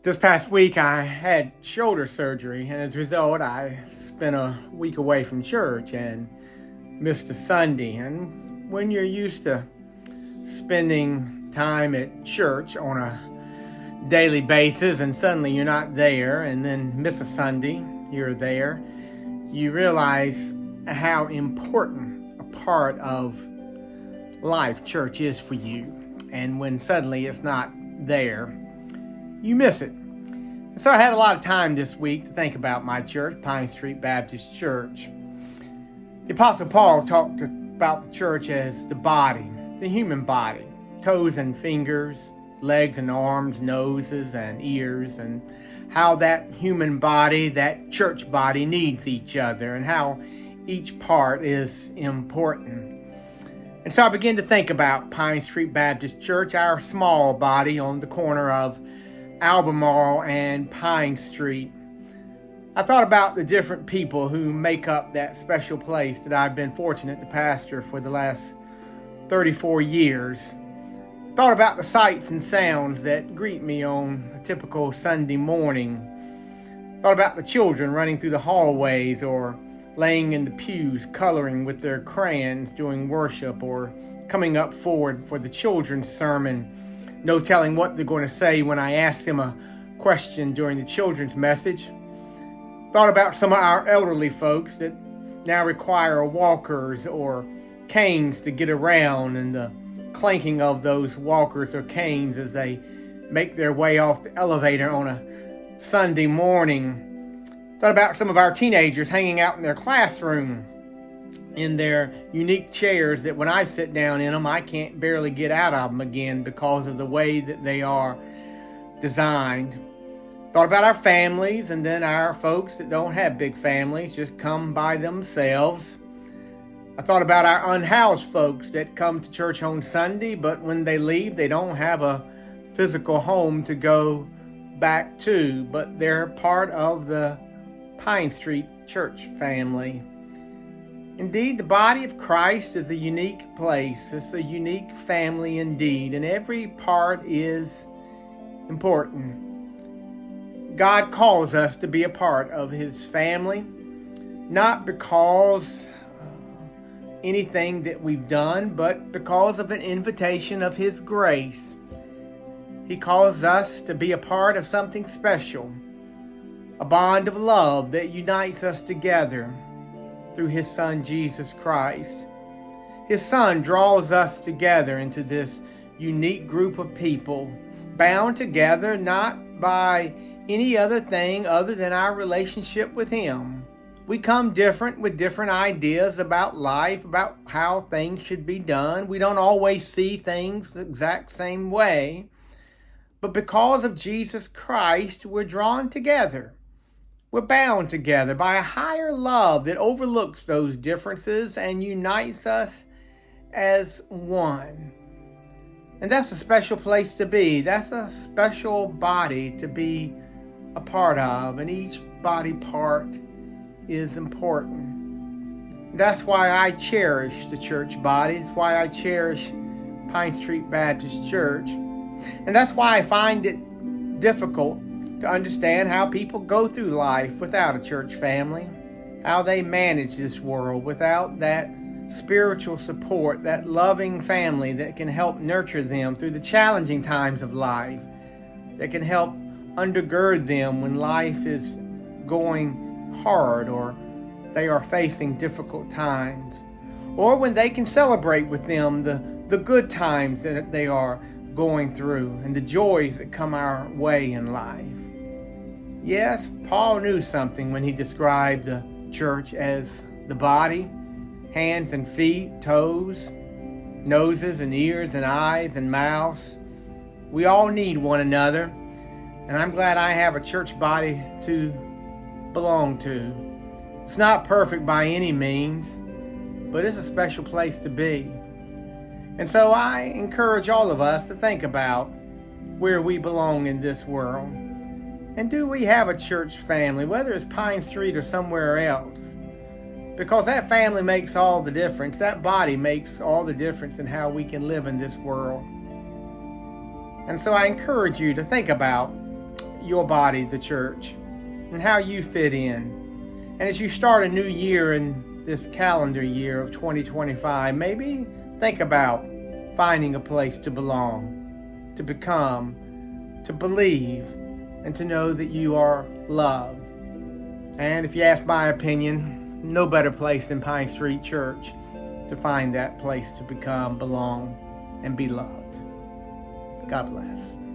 This past week, I had shoulder surgery, and as a result, I spent a week away from church and missed a Sunday. And when you're used to spending time at church on a daily basis, and suddenly you're not there, and then miss a Sunday, you're there, you realize how important a part of life church is for you. And when suddenly it's not there, you miss it. So I had a lot of time this week to think about my church, Pine Street Baptist Church. The Apostle Paul talked about the church as the body, the human body, toes and fingers, legs and arms, noses and ears, and how that human body, that church body, needs each other and how each part is important. And so I began to think about Pine Street Baptist Church, our small body on the corner of Albemarle and Pine Street. I thought about the different people who make up that special place that I've been fortunate to pastor for the last 34 years. Thought about the sights and sounds that greet me on a typical Sunday morning. Thought about the children running through the hallways or laying in the pews coloring with their crayons during worship or coming up forward for the children's sermon. No telling what they're going to say when I ask them a question during the children's message. Thought about some of our elderly folks that now require walkers or canes to get around and the clanking of those walkers or canes as they make their way off the elevator on a Sunday morning. Thought about some of our teenagers hanging out in their classroom in their unique chairs that when I sit down in them, I can't barely get out of them again because of the way that they are designed. Thought about our families and then our folks that don't have big families, just come by themselves. I thought about our unhoused folks that come to church on Sunday, but when they leave, they don't have a physical home to go back to, but they're part of the Pine Street Church family. Indeed, the body of Christ is a unique place. It's a unique family indeed, and every part is important. God calls us to be a part of His family, not because anything that we've done, but because of an invitation of His grace. He calls us to be a part of something special, a bond of love that unites us together through His Son, Jesus Christ. His Son draws us together into this unique group of people, bound together not by any other thing other than our relationship with Him. We come different with different ideas about life, about how things should be done. We don't always see things the exact same way. But because of Jesus Christ, we're drawn together. We're bound together by a higher love that overlooks those differences and unites us as one. And that's a special place to be. That's a special body to be a part of. And each body part is important. That's why I cherish the church body. That's why I cherish Pine Street Baptist Church. And that's why I find it difficult to understand how people go through life without a church family, how they manage this world without that spiritual support, that loving family that can help nurture them through the challenging times of life, that can help undergird them when life is going hard or they are facing difficult times, or when they can celebrate with them the good times that they are going through and the joys that come our way in life. Yes, Paul knew something when he described the church as the body, hands and feet, toes, noses and ears and eyes and mouths. We all need one another, and I'm glad I have a church body to belong to. It's not perfect by any means, but it's a special place to be. And so I encourage all of us to think about where we belong in this world. And do we have a church family, whether it's Pine Street or somewhere else? Because that family makes all the difference. That body makes all the difference in how we can live in this world. And so I encourage you to think about your body, the church, and how you fit in. And as you start a new year in this calendar year of 2025, maybe think about finding a place to belong, to become, to believe, and to know that you are loved. And if you ask my opinion, no better place than Pine Street Church to find that place to become, belong, and be loved. God bless.